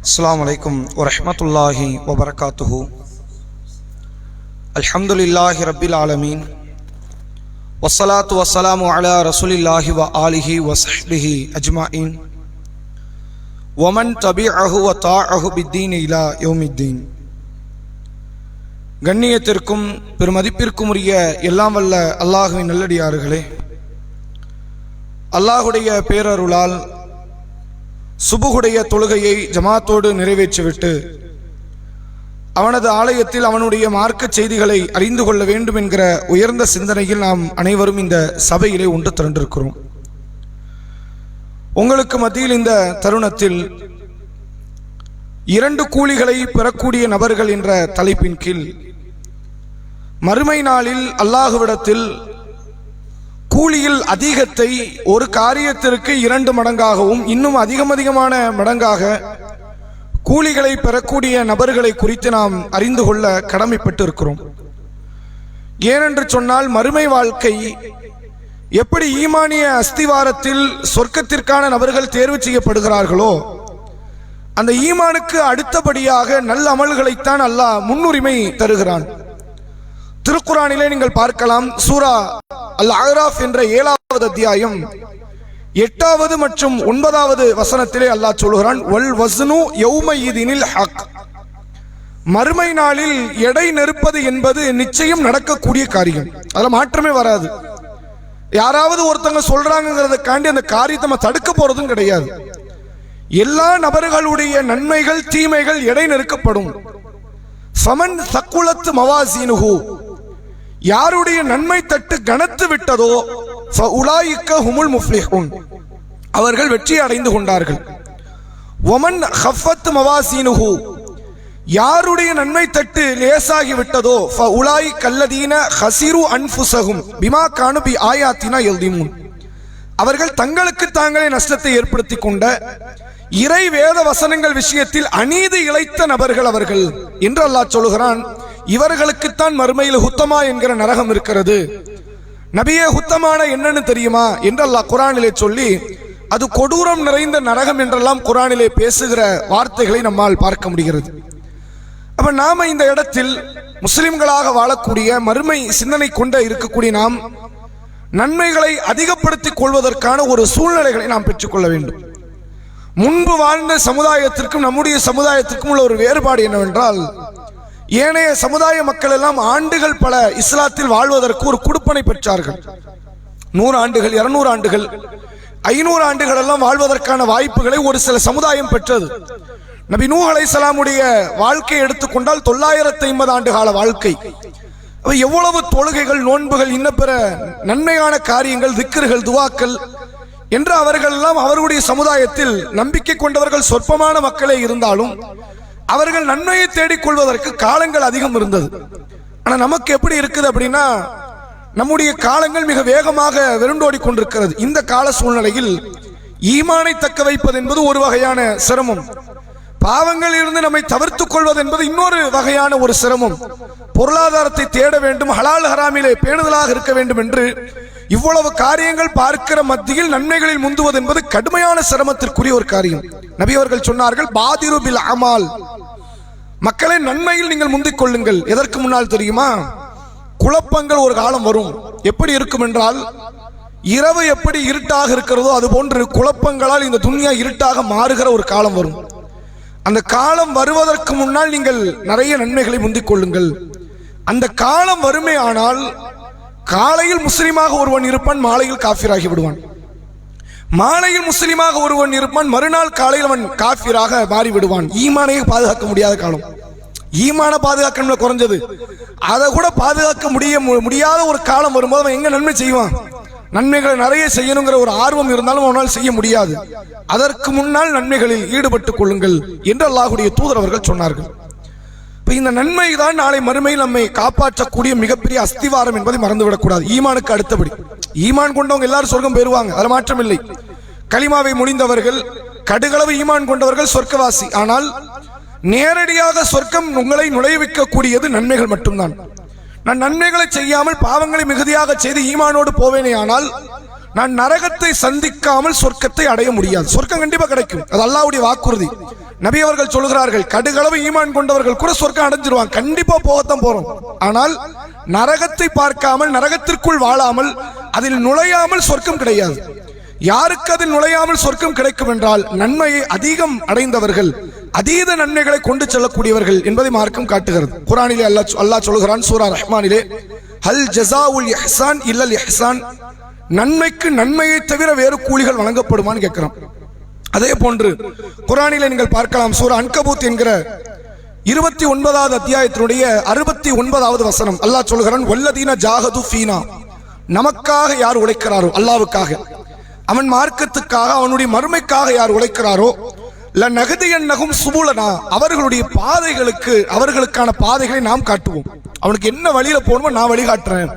அஸ்ஸலாமு அலைக்கும் வரஹ்மத்துல்லாஹி வபரகாத்துஹு. அல்ஹம்துலில்லாஹி ரப்பில் ஆலமீன். வஸ்ஸலாத்து வஸ்ஸலாமு அலா ரசூலில்லாஹி வ ஆலிஹி வ ஸஹ்பிஹி அஜ்மாயின். வமன் தபிஅஹு வ தாஅஹு பித்தீன் இலா யௌமித்தீன். கண்ணியத்திற்கும் பெருமதிப்பிற்கும் உரிய எல்லாம் வல்ல அல்லாஹுவின் நல்லடியார்களே, அல்லாஹுடைய பேரருளால் சுபுகுடைய தொழுகையை ஜமாத்தோடு நிறைவேற்றிவிட்டு அவனது ஆலயத்தில் அவனுடைய மார்க்க செய்திகளை அறிந்து கொள்ள வேண்டும் என்கிற உயர்ந்த சிந்தனையில் நாம் அனைவரும் இந்த சபையிலே ஒன்று திரண்டிருக்கிறோம். உங்களுக்கு மத்தியில் இந்த தருணத்தில் 2 கூலிகளை பெறக்கூடிய நபர்கள் என்ற தலைப்பின் கீழ் மறுமை நாளில் அல்லாஹுவிடத்தில் கூலியில் அதிகத்தை ஒரு காரியத்திற்கு 2 மடங்காகவும் இன்னும் அதிகமான மடங்காக கூலிகளை பெறக்கூடிய நபர்களை குறித்து நாம் அறிந்து கொள்ள கடமைப்பட்டு இருக்கிறோம். ஏனென்று சொன்னால், மறுமை வாழ்க்கை எப்படி ஈமானிய அஸ்திவாரத்தில் சொர்க்கத்திற்கான நபர்கள் தேர்வு செய்யப்படுகிறார்களோ, அந்த ஈமானுக்கு அடுத்தபடியாக நல்ல அமல்களைத்தான் அல்லாஹ் முன்னுரிமை தருகிறான். திருக்குரானிலே நீங்கள் பார்க்கலாம். சூரா அல் அஹ்ராஃப் என்ற 7வது அத்தியாயம் 8வது மற்றும் 9வது வசனத்திலே அல்லாஹ் சொல்கிறான், வல் வஸ்னு யௌமயிதினில் ஹக். மறுமை நாளில் எடை நெருப்பது என்பது நிச்சயம் நடக்கக்கூடிய காரியம், அதுல மாற்றமே வராது. யாராவது ஒருத்தங்க சொல்றாங்கிறதுக்காண்டி அந்த காரியத்தை நம்ம தடுக்க போறதும் கிடையாது. எல்லா நபர்களுடைய நன்மைகள் தீமைகள் எடை நெருக்கப்படும். ஃபமன் சக்குலத் மவாசீனுஹு, யாருடைய நன்மை தட்டு கனத்து விட்டதோ ஃபஉலாயிக ஹுமுல் முஃப்லிஹூன், அவர்கள் வெற்றி அடைந்து கொண்டார்கள். வமன் ஹஃபத் மவாசீனுஹு, யாருடைய நன்மை தட்டு லேசாகி விட்டதோ ஃபஉலாயிக அல்லதீன ஹஸிரு அன்ஃபுஸஹும் பிமா கானு பி ஆயாத்தினா யல்திமூன், அவர்கள் தங்களுக்கு தாங்களே நஷ்டத்தை ஏற்படுத்தி கொண்ட இறை வேத வசனங்கள் விஷயத்தில் அநீதி இழைத்த நபர்கள் அவர்கள் என்று அல்லாஹ் சொல்கிறான். இவர்களுக்குத்தான் மறுமையில் ஹுத்தமா என்கிற நரகம் இருக்கிறது. நபியே, ஹுத்தமான என்னன்னு தெரியுமா என்று அல்லாஹ் குர்ஆனிலே சொல்லி, அது கொடூரம் நிறைந்த நரகம் என்றெல்லாம் குர்ஆனிலே பேசுகிற வார்த்தைகளை நம்மால் பார்க்க முடிகிறது. அப்ப நாம இந்த இடத்தில் முஸ்லிம்களாக வாழக்கூடிய மறுமை சிந்தனை கொண்ட இருக்கக்கூடிய நாம் நன்மைகளை அதிகப்படுத்திக் கொள்வதற்கான ஒரு சூழ்நிலைகளை நாம் பெற்றுக்கொள்ள வேண்டும். முன்பு வாழ்ந்த சமுதாயத்திற்கும் நம்முடைய சமுதாயத்திற்கும் உள்ள ஒரு வேறுபாடு என்னவென்றால், ஏனைய சமுதாய மக்கள் எல்லாம் ஆண்டுகள் பல இஸ்லாத்தில் வாழ்வதற்கு ஒரு குடுப்பனை பெற்றார்கள். 100 ஆண்டுகள் 200 ஆண்டுகள் 500 ஆண்டுகள் எல்லாம் வாழ்வதற்கான வாய்ப்புகளை ஒரு சில சமுதாயம் பெற்றது. நபி நூஹ் அலைஹிஸ்ஸலாமுடைய வாழ்க்கையை எடுத்துக்கொண்டால் 950 ஆண்டு கால வாழ்க்கை. எவ்வளவு தொழுகைகள், நோன்புகள், இன்ன பிற நன்மையான காரியங்கள், திக்ருகள், துவாக்கள் என்று அவர்கள் எல்லாம் அவர்களுடைய சமுதாயத்தில் நம்பிக்கை கொண்டவர்கள் சொற்பமான மக்களே இருந்தாலும் அவர்கள் நன்மையை தேடிக்கொள்வதற்கு காலங்கள் அதிகம் இருந்தது. ஆனா நமக்கு எப்படி இருக்குது அப்படின்னா, நம்முடைய காலங்கள் மிக வேகமாக விருண்டோடி கொண்டிருக்கிறது. இந்த கால சூழ்நிலையில் ஈமானை தக்க வைப்பது என்பது ஒரு வகையான சிரமம், பாவங்களில் இருந்து நம்மை தவிர்த்துக் கொள்வது என்பது இன்னொரு வகையான ஒரு சிரமம். பொருளாதாரத்தை தேட வேண்டும், ஹலால் ஹராமிலே பேணுதலாக இருக்க வேண்டும் என்று இவ்வளவு காரியங்கள் பார்க்கிற மத்தியில் நன்மைகளில் முந்துவது என்பது கடுமையான சிரமத்திற்குரிய ஒரு காரியம். நபி அவர்கள் சொன்னார்கள், பாதிரு பில் அமால், மக்களை நன்மையில் நீங்கள் முந்திக் கொள்ளுங்கள். எதற்கு முன்னால் தெரியுமா? குழப்பங்கள் ஒரு காலம் வரும். எப்படி இருக்கும் என்றால், இரவு எப்படி இருட்டாக இருக்கிறதோ அதுபோன்று குழப்பங்களால் இந்த துன்யா இருட்டாக மாறுகிற ஒரு காலம் வரும். அந்த காலம் வருவதற்கு முன்னால் நீங்கள் நிறைய நன்மைகளை முந்திக் கொள்ளுங்கள். அந்த காலம் வறுமை ஆனால் காலையில் முஸ்லிமாக ஒருவன் இருப்பான், மாலையில் காஃபிராகி விடுவான். மாலையில் முஸ்லிமாக ஒருவன் இருப்பான், மறுநாள் காலையில் அவன் காஃபிராக மாறி விடுவான். ஈமானையே பாதுகாக்க முடியாத காலம். ஈமான பாதுகாக்க குறைஞ்சது, அதை கூட பாதுகாக்க முடியாத ஒரு காலம் வரும்போது அவன் எங்க நன்மை செய்வான்? நன்மைகளை நிறைய செய்யணுங்கிற ஒரு ஆர்வம் இருந்தாலும் அவனால் செய்ய முடியாது. அதற்கு முன்னால் நன்மைகளில் ஈடுபட்டுக் கொள்ளுங்கள் என்று அல்லாஹ்வுடைய தூதர் அவர்கள் சொன்னார்கள். இந்த நன்மை தான் நாளை மறுமையில் நம்மை காப்பாற்றக்கூடிய மிகப்பெரிய அஸ்திவாரம் என்பதை மறந்துவிடக்கூடாது. ஈமானுக்கு அடுத்தபடி ஈமான் கொண்டவங்க எல்லாரும் சொர்க்கம் பெறுவாங்க, அதில் மாற்றம் இல்லை. கலிமாவை முடிந்தவர்கள், கடுகளவு ஈமான் கொண்டவர்கள் சொர்க்கவாசி. ஆனால் நேரடியாக சொர்க்கம் உங்களை நுழைவிக்க கூடியது நன்மைகள் மட்டும்தான். நான் நன்மைகளை செய்யாமல் பாவங்களை மிகுதியாக செய்து ஈமானோடு போவேனே ஆனால் நான் நரகத்தை சந்திக்காமல் சொர்க்கத்தை அடைய முடியாது. சொர்க்கம் கண்டிப்பா கிடைக்கும், அது அல்லாஹ்வுடைய வாக்குறுதி. நபி அவர்கள் சொல்கிறார்கள், கடுகளவு ஈமான் கொண்டவர்கள் கூட சொர்க்கம் அடைஞ்சிருவாங்க, கண்டிப்பா போகத்தான் போறோம். ஆனால் நரகத்தை பார்க்காமல், நரகத்திற்குள் வாழாமல், அதில் நுழையாமல் சொர்க்கம் கிடையாது. யாருக்கு அதில் நுழையாமல் சொர்க்கம் கிடைக்கும் என்றால் நன்மையை அதிகம் அடைந்தவர்கள், அதீத நன்மைகளை கொண்டு செல்லக்கூடியவர்கள் என்பதை மார்க்கம் காட்டுகிறது. குர்ஆனிலே அல்லாஹ் சொல்கிறான், சூரா ரஹ்மானிலே, ஹல் ஜஸாஉல் இஹ்சான் இல்லல் இஹ்சான், நன்மைக்கு நன்மையை தவிர வேறு கூலிகள் வழங்கப்படுமான்னு கேட்கிறோம். அதே போன்று குர்ஆனிலே நீங்கள் பார்க்கலாம், சூரா அன்கபூத் என்கிற 29வது அத்தியாயத்தினுடைய 69வது வசனம் அல்லாஹ் சொல்கிறான், வல்லதீன ஜாஹது ஃபீனா, நமக்காக யார் உழைக்கிறாரோ, அல்லாஹ்வுக்காக, அவன் மார்க்கத்துக்காக, அவனுடைய மறுமைக்காக யார் உழைக்கிறாரோ, லநஹ்தியன்னஹும் சுபுலனா, அவர்களுடைய பாதைகளுக்கு, அவர்களுக்கான பாதைகளை நாம் காட்டுவோம். அவனுக்கு என்ன வழியில போகணுமோ நான் வழிகாட்டுறேன்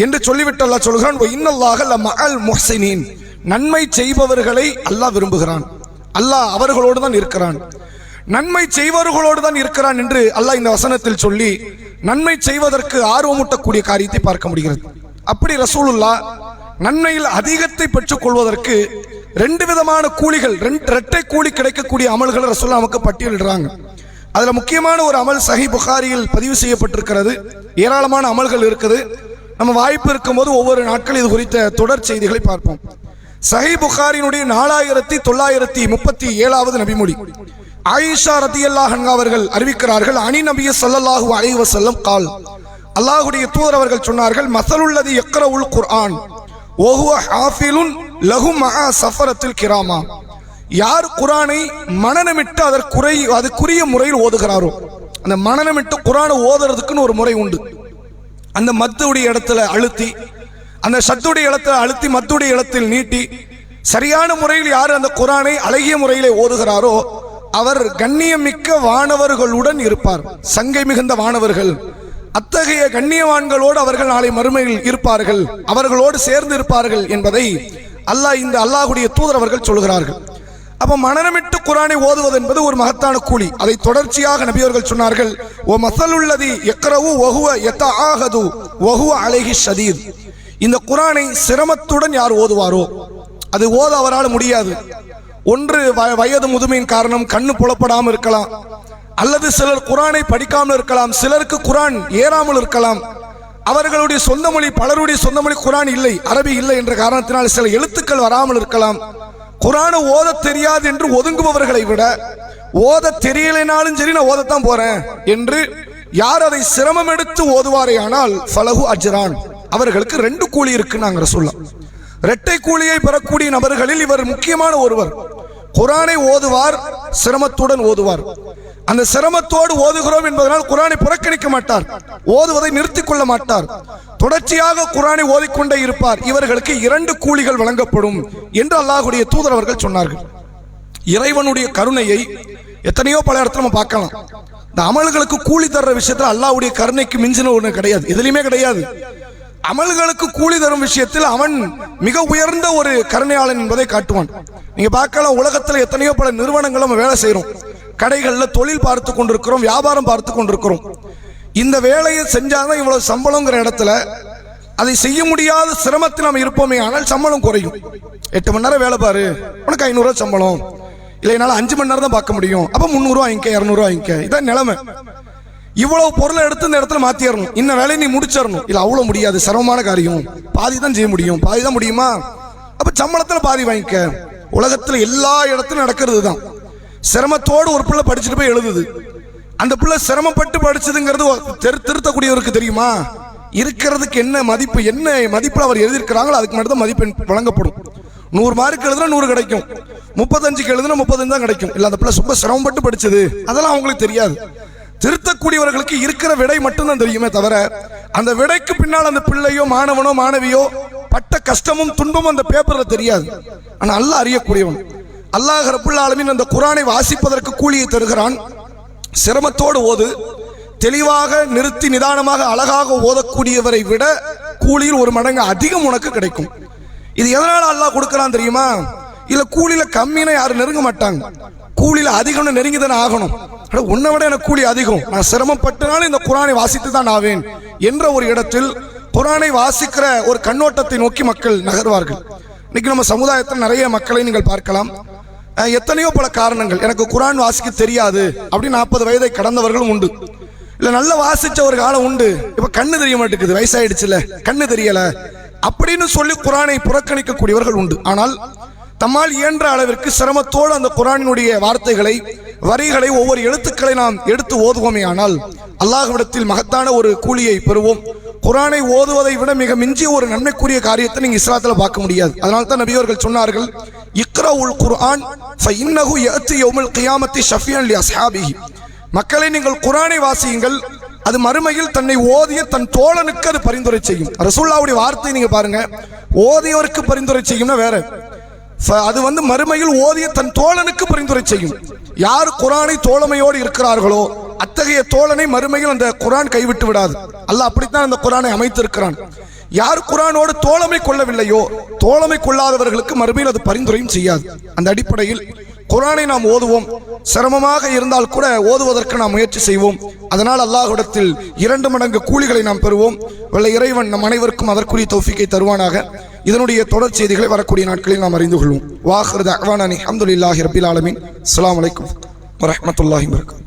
என்று சொல்லிவிட்டு அல்லாஹ் சொல்கிறான், வ இன்னல்லாஹ லமஅல் முஹ்ஸினீன், நன்மை செய்பவர்களை அல்லாஹ் விரும்புகிறான், அல்லாஹ் அவர்களோடு தான் இருக்கிறான், நன்மை செய்பவர்களோடு தான் இருக்கிறான் என்று அல்லாஹ் இந்த வசனத்தில் சொல்லி நன்மை செய்வதற்கு ஆர்வமூட்டக்கூடிய காரியத்தை பார்க்க முடிகிறது. அப்படி ரசூலுல்லாஹ் நன்மையில் அதிகத்தை பெற்றுக் கொள்வதற்கு 2 விதமான கூலிகள், 2 இரட்டை கூலி கிடைக்கக்கூடிய அமல்களை ரசூலுல்லாஹ் நமக்கு பட்டியலிடுறாங்க. அதுல முக்கியமான ஒரு அமல் சஹீஹ் புகாரியில் பதிவு செய்யப்பட்டிருக்கிறது. ஏராளமான அமல்கள் இருக்குது. நம்ம வாய்ப்பு இருக்கும் போது ஒவ்வொரு நாட்கள் இது குறித்த தொடர் செய்திகளை பார்ப்போம். சஹீஹ் புகாரினுடைய 4937வது நபிமொழி, ஆயிஷா ரதியல்லாஹு அன்ஹா அவர்கள் அறிவிக்கிறார்கள், அனி நபி ஸல்லல்லாஹு அலைஹி வஸல்லம் கால், அல்லாஹ்வுடைய தூதர் அவர்கள் சொன்னார்கள், மஸலுல்லதி யக்ரவுல் குர்ஆன் வஹுவ ஹாஃபிலுன் லஹு மஆ ஸஃபரத்தில் கிராமா, யார் குர்ஆனை மனனமிட்டு அதுக்குரிய முறையில் ஓதுகிறாரோ, அந்த மனனமிட்டு குர்ஆனை ஓதுறதுக்குன்னு ஒரு முறை உண்டு. அந்த மத்துடைய இடத்துல அழுத்தி, அந்த சத்துடைய இடத்துல அழுத்தி, மத்துடைய இடத்தில் நீட்டி, சரியான முறையில் யார் அந்த குர்ஆனை அழகிய முறையிலே ஓதுகிறாரோ அவர் கண்ணியமிக்க வானவர்களுடன் இருப்பார், சங்கை மிகுந்த வானவர்கள். அத்தகைய கண்ணியவான்களோடு அவர்கள் நாளை மறுமையில் இருப்பார்கள், அவர்களோடு சேர்ந்து இருப்பார்கள் என்பதை இந்த அல்லாஹ்வுடைய தூதர் அவர்கள் சொல்கிறார்கள். அப்ப மனனமிட்டு குர்ஆனை ஓதுவது என்பது ஒரு மகத்தான கூலி. அதை தொடர்ச்சியாக நபி அவர்கள் சொன்னார்கள், ஓ மஸலுல்லதி யக்ரவு வஹுவ யதஆஹது வஹுவ அலைஹி ஷதீத், இந்த குர்ஆனை சிரமத்துடன் யார் ஓதுவாரோ, அது ஓத அவரால் முடியாது. ஒன்று வயது முதுமையின் காரணம், கண்ணு புலப்படாமல் இருக்கலாம், அல்லது சிலர் குர்ஆனை படிக்காமல் இருக்கலாம், சிலருக்கு குர்ஆன் ஏறாமல் இருக்கலாம், அவர்களுடைய சொந்த மொழி, பலருடைய சொந்த மொழி குர்ஆன் இல்லை, அரபி இல்லை என்ற காரணத்தினால் சில எழுத்துக்கள் வராமல் இருக்கலாம். குர்ஆனை ஓத தெரியாது என்று ஒதுங்குபவர்களை விட, ஓத தெரியலைனாலும் சரி நான் ஓதத்தான் போறேன் என்று யார் அதை சிரமம் எடுத்து ஓதுவாரே ஆனால் ஃபலஹு அஜ்ரான், அவர்களுக்கு 2 கூலி இருக்கு நாங்க ரசூலுல்லாஹ். இரட்டை கூலியை பெறக்கூடிய நபர்களில் இவர் முக்கியமான ஒருவர். குர்ஆனை ஓதுவார், சிரமத்துடன் ஓதுவார். அந்த சிரமத்தோடு ஓதுகிறோம் என்பதனால் குர்ஆனை புறக்கணிக்க மாட்டார், ஓதுவதை நிறுத்திக் கொள்ள மாட்டார், தொடர்ச்சியாக குர்ஆனை ஓதிக்கொண்டே இருப்பார். இவர்களுக்கு 2 கூலிகள் வழங்கப்படும் என்று அல்லாஹ்வுடைய தூதர் அவர்கள் சொன்னார்கள். இறைவனுடைய கருணையை எத்தனையோ பல இடத்துல நம்ம பார்க்கலாம். இந்த அமல்களுக்கு கூலி தர்ற விஷயத்தில் அல்லாஹ்வுடைய கருணைக்கு மிஞ்சின ஒன்று கிடையாது, எதுலையுமே கிடையாது. அமல்களுக்கு கூலி தரும் விஷயத்தில் அவன் மிக உயர்ந்த ஒரு கருணையாளன் என்பதை காட்டுவான். நீங்க பார்க்கலாம், உலகத்தில் எத்தனையோ பல நிறுவனங்கள் நம்ம வேலை செய்யறோம், கடைகள்ல தொழில் பார்த்து கொண்டிருக்கிறோம், வியாபாரம் பார்த்து கொண்டிருக்கிறோம். இந்த வேலையை செஞ்சாதான் இவ்வளவு சம்பளம்ங்கிற இடத்துல அதை செய்ய முடியாத சிரமத்தில் நம்ம இருப்போமே ஆனால் சம்பளம் குறையும். 8 மணி நேரம் வேலை பாரு, உனக்கு 500 ரூபாய் சம்பளம், இல்லை என்னால 5 மணி நேரம் தான் பார்க்க முடியும், அப்ப 300 ரூபாய் வாங்கிக்க, 200 ரூபாய் வாங்கிக்க. இதான் நிலைமை. இவ்வளவு பொருளை எடுத்து இந்த இடத்துல மாத்திரணும், இந்த வேலையை நீ முடிச்சிடணும், இல்ல அவ்வளவு முடியாது, சிரமமான காரியம், பாதி தான் செய்ய முடியும், பாதி தான் முடியுமா, அப்ப சம்பளத்துல பாதி வாங்கிக்க. உலகத்துல எல்லா இடத்துலும் நடக்கிறது தான். சிரமத்தோடு ஒரு பிள்ளை படிச்சுட்டு போய் எழுதுது, அந்த பிள்ளை சிரமப்பட்டு படிச்சதுங்கிறது திருத்தக்கூடியவருக்கு தெரியுமா? இருக்கிறதுக்கு என்ன மதிப்பு, என்ன மதிப்புல அவர் எழுதியிருக்கிறாங்களோ அதுக்கு மட்டும் தான் மதிப்பெண் வழங்கப்படும். 100 மார்க் எழுதுனா 100 கிடைக்கும், 35க்கு எழுதுனா 35 தான் கிடைக்கும். இல்ல அந்த பிள்ளை ரொம்ப சிரமப்பட்டு படிச்சது அதெல்லாம் அவங்களுக்கு தெரியாது. திருத்தக்கூடியவர்களுக்கு இருக்கிற விடை மட்டும்தான் தெரியுமே தவிர, அந்த விடைக்கு பின்னால் அந்த பிள்ளையோ மாணவனோ மாணவியோ பட்ட கஷ்டமும் துன்பமும் அந்த பேப்பர்ல தெரியாது. ஆனா அல்லாஹ் அறியக்கூடியவன். அல்லாஹ் ரப்புல் ஆலமீன் அந்த குர்ஆனை வாசிப்பதற்கு கூலியை தருகிறான். சிரமத்தோடு ஓது, தெளிவாக நிறுத்தி நிதானமாக அழகாக ஓதக்கூடியவரை விட கூலியில் 1 மடங்கு அதிகம் உனக்கு கிடைக்கும். இது எதனால அல்லாஹ் கொடுக்கிறான் தெரியுமா? இல்ல கூலியில கம்மினா யாரும் நெருங்க மாட்டாங்க, கூலியில அதிகம்னு நெருங்கிதானே ஆகணும். உன்னை விட எனக்கு கூலி அதிகம், நான் சிரமப்பட்டனாலும் இந்த குர்ஆனை வாசித்து தான் ஆவேன் என்ற ஒரு இடத்தில் குர்ஆனை வாசிக்கிற ஒரு கண்ணோட்டத்தை நோக்கி மக்கள் நகர்வார்கள். இன்னைக்கு நம்ம சமுதாயத்தில் நிறைய மக்களை நீங்கள் பார்க்கலாம். எத்தனையோ பல காரணங்கள், எனக்கு குர்ஆன் வாசிக்க தெரியாது அப்படின்னு 40 வயதை கடந்தவர்களும் உண்டு. இல்ல நல்ல வாசிச்ச ஒரு காலம் உண்டு, இப்ப கண்ணு தெரிய மாட்டேங்குது, வயசாயிடுச்சுல கண்ணு தெரியல அப்படின்னு சொல்லி குர்ஆனை புறக்கணிக்கக்கூடியவர்கள் உண்டு. ஆனால் தம்மால் இயன்ற அளவிற்கு சிரமத்தோடு அந்த குர்ஆனினுடைய வார்த்தைகளை, வரிகளை, ஒவ்வொரு எழுத்துக்களை நாம் எடுத்து ஓதுவோமே ஆனால் அல்லாஹ்விடத்தில் மகத்தான ஒரு கூலியை பெறுவோம். குர்ஆனை ஓதுவதை விட மிக மிஞ்சிய ஒரு நன்மைக்குரிய காரியத்தை நீங்க இஸ்லாத்துல பார்க்க முடியாது. அதனால தான் நபி அவர்கள் சொன்னார்கள், இக்ரவுல் குர்ஆன் ஃபஇன்னஹு யஅதி யௌமல் கியாமத்தி ஷஃபியன் லி அஸ்ஹாபிஹி. மக்களை நீங்கள் குர்ஆனை வாசியுங்கள், அது மறுமையில் தன்னை ஓதிய தன் தோழனுக்கு அது பரிந்துரை செய்யும். ரசூலுல்லாஹ்வுடைய வார்த்தை நீங்க பாருங்க, ஓதியவருக்கு பரிந்துரை செய்யும்னா வேற, அது மறுமையில் ஓதிய தன் தோழனுக்கு பரிந்துரை செய்யும். யார் குர்ஆனை தோழமையோடு இருக்கிறார்களோ அத்தகைய தோழனை மறுமையில் அந்த குர்ஆன் கைவிட்டு விடாது. அல்லாஹ் அப்படித்தான் அந்த குர்ஆனை அமைத்திருக்கிறான். யார் குர்ஆனோடு தோழமை கொள்ளவில்லையோ, தோழமை கொள்ளாதவர்களுக்கு மறுமையில் அது பரிந்துரையும் செய்யாது. அந்த அடிப்படையில் குர்ஆனை நாம் ஓதுவோம். சிரமமாக இருந்தால் கூட ஓதுவதற்கு நாம் முயற்சி செய்வோம். அதனால் அல்லாஹ்விடத்தில் 2 மடங்கு கூலிகளை நாம் பெறுவோம். வல்ல இறைவன் நம் அனைவருக்கும் அதற்குரிய தௌஃபீக்கை தருவானாக. இதனுடைய தொடர் செய்திகளை வரக்கூடிய நாட்களில் நாம் அறிந்து கொள்வோம். வாஹிரு தஅவானா அல்ஹம்துலில்லாஹி ரப்பில் ஆலமீன். அஸ்ஸலாமு அலைக்கும் வரஹ்மத்துல்லாஹி வபரகாத்துஹு.